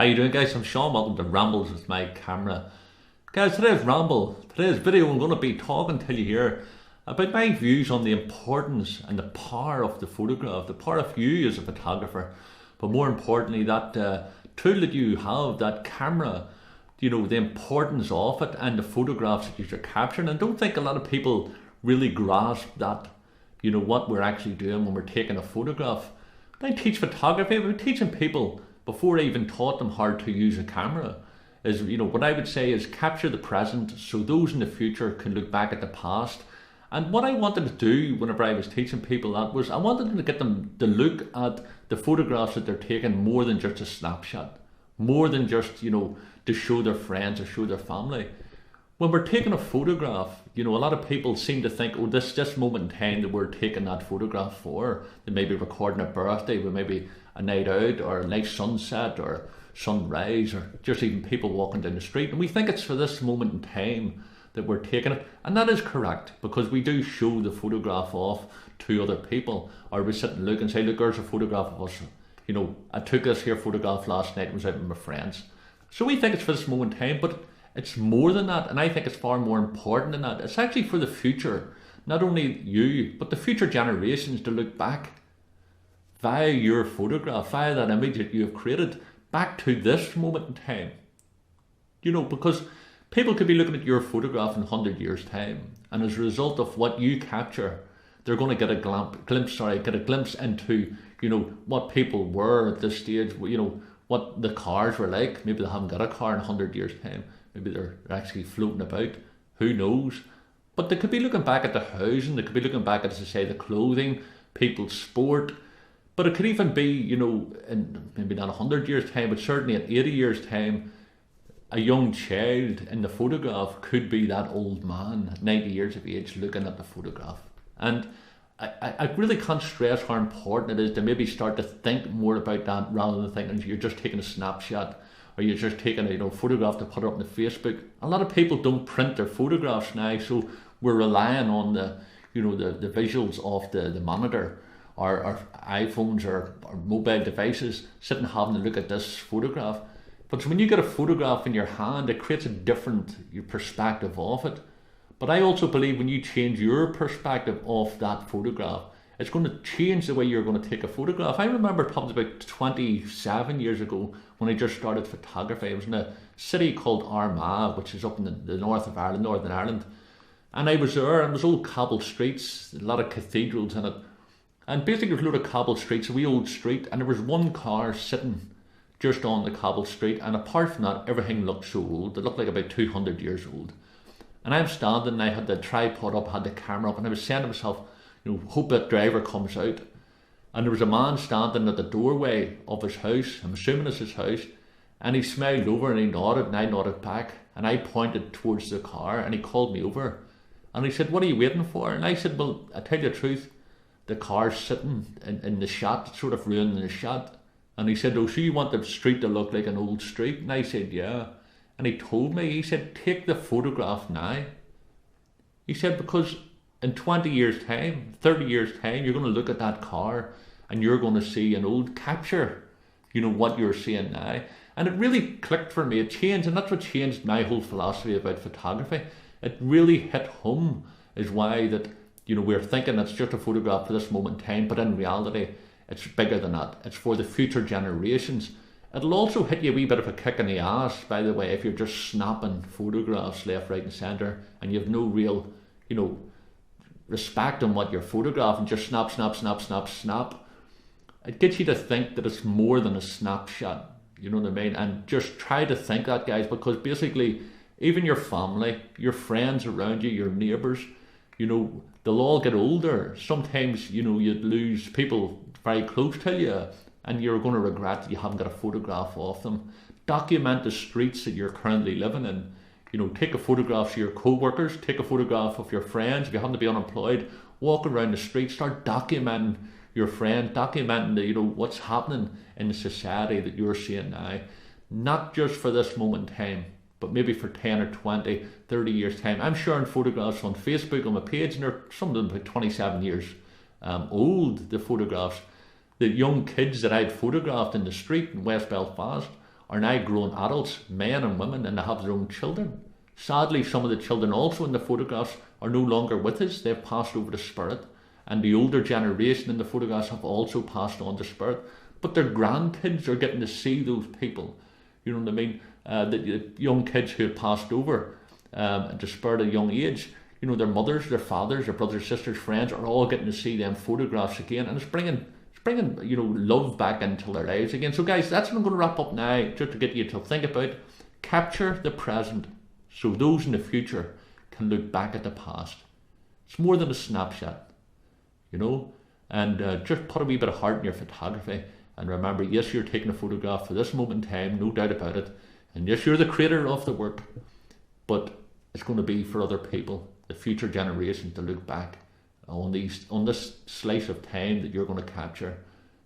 How you doing, guys? I'm Sean. Welcome to Rambles with my camera. Guys, today's ramble, today's video, I'm going to be talking to you here about my views on the importance and the power of the photograph, the power of you as a photographer, but more importantly, that tool that you have, that camera, the importance of it and the photographs that you're capturing. And I don't think a lot of people really grasp that, what we're actually doing when we're taking a photograph. When I teach photography, I'm teaching people, before I even taught them how to use a camera, is, what I would say is capture the present so those in the future can look back at the past. And what I wanted to do whenever I was teaching people that was I wanted to get them to look at the photographs that they're taking more than just a snapshot, more than just, to show their friends or show their family. When we're taking a photograph, a lot of people seem to think, oh, this moment in time that we're taking that photograph for, they may be recording a birthday, or maybe a night out, or a nice sunset, or sunrise, or just even people walking down the street. And we think it's for this moment in time that we're taking it. And that is correct, because we do show the photograph off to other people. Or we sit and look and say, look, there's a photograph of us. I took this here photograph last night and was out with my friends. So we think it's for this moment in time, but it's more than that, and I think it's far more important than that. It's actually for the future, not only you, but the future generations to look back via your photograph, via that image that you have created, back to this moment in time. Because people could be looking at your photograph in 100 years' time, and as a result of what you capture, they're going to get a glimpse into, what people were at this stage, what the cars were like. Maybe they haven't got a car in 100 years' time. Maybe they're actually floating about. Who knows? But they could be looking back at the housing. They could be looking back at, as I say, the clothing, people's sport. But it could even be, in maybe not 100 years' time, but certainly in 80 years' time, a young child in the photograph could be that old man at 90 years of age looking at the photograph. And I really can't stress how important it is to maybe start to think more about that, rather than thinking you're just taking a snapshot, or you're just taking a photograph to put it up on the Facebook. A lot of people don't print their photographs now, so we're relying on the visuals of the monitor, or our iPhones or mobile devices, sitting having a look at this photograph. But when you get a photograph in your hand, it creates a different perspective of it. But I also believe when you change your perspective of that photograph, it's going to change the way you're going to take a photograph. I remember probably about 27 years ago when I just started photography. I was in a city called Armagh, which is up in the north of Ireland, Northern Ireland. And I was there, and there was old cobbled streets, a lot of cathedrals in it. And basically there was a load of cobbled streets, a wee old street, and there was one car sitting just on the cobbled street. And apart from that, everything looked so old. It looked like about 200 years old. And I'm standing, and I had the tripod up, had the camera up, and I was saying to myself, hope that driver comes out. And there was a man standing at the doorway of his house, I'm assuming it's his house, and he smiled over and he nodded, and I nodded back, and I pointed towards the car, and he called me over. And he said, what are you waiting for? And I said, well, I tell you the truth, the car's sitting in the shot, sort of ruining the shot. And he said, oh, so you want the street to look like an old street? And I said, yeah. And he told me, he said, take the photograph now. He said, because in 20 years' time, 30 years' time, you're going to look at that car and you're going to see an old capture, what you're seeing now. And it really clicked for me. It changed, and that's what changed my whole philosophy about photography. It really hit home, is why that, we're thinking it's just a photograph for this moment in time, but in reality, it's bigger than that. It's for the future generations. It'll also hit you a wee bit of a kick in the ass, by the way, if you're just snapping photographs left, right and centre, and you have no real, respect on what you're photographing, just snap, snap, snap, snap, snap. It gets you to think that it's more than a snapshot, you know what I mean? And just try to think that, guys, because basically, even your family, your friends around you, your neighbours, they'll all get older. Sometimes, you'd lose people very close to you, and you're going to regret that you haven't got a photograph of them. Document the streets that you're currently living in. Take a photograph of your co-workers, take a photograph of your friends. If you happen to be unemployed, walk around the street, start documenting your friend, documenting what's happening in the society that you're seeing now. Not just for this moment in time, but maybe for 10 or 20, 30 years time. I'm sharing photographs on Facebook on my page, and some of them about 27 years old, the photographs. The young kids that I'd photographed in the street in West Belfast are now grown adults, men and women, and they have their own children. Sadly, some of the children also in the photographs are no longer with us. They've passed over to spirit. And the older generation in the photographs have also passed on to spirit. But their grandkids are getting to see those people. You know what I mean? The young kids who have passed over to spirit at a young age, you know, their mothers, their fathers, their brothers, sisters, friends are all getting to see them photographs again. And it's bringing you know, love back into their lives again. So guys, that's what I'm going to wrap up now, just to get you to think about. Capture the present, so those in the future can look back at the past. It's more than a snapshot, you know. And just put a wee bit of heart in your photography. And remember, yes, you're taking a photograph for this moment in time, no doubt about it. And yes, you're the creator of the work. But it's going to be for other people, the future generation, to look back on this slice of time that you're going to capture.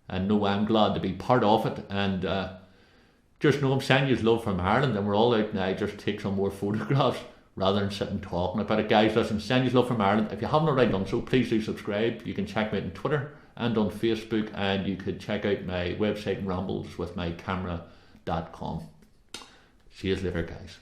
And no, I'm glad to be part of it. And just know I'm sending you love from Ireland, and we're all out now just take some more photographs rather than sitting talking about it. Guys, listen, send you love from Ireland. If you haven't already done so, please do subscribe. You can check me out on Twitter and on Facebook, and you could check out my website and rambles with my camera.com. See you later, guys.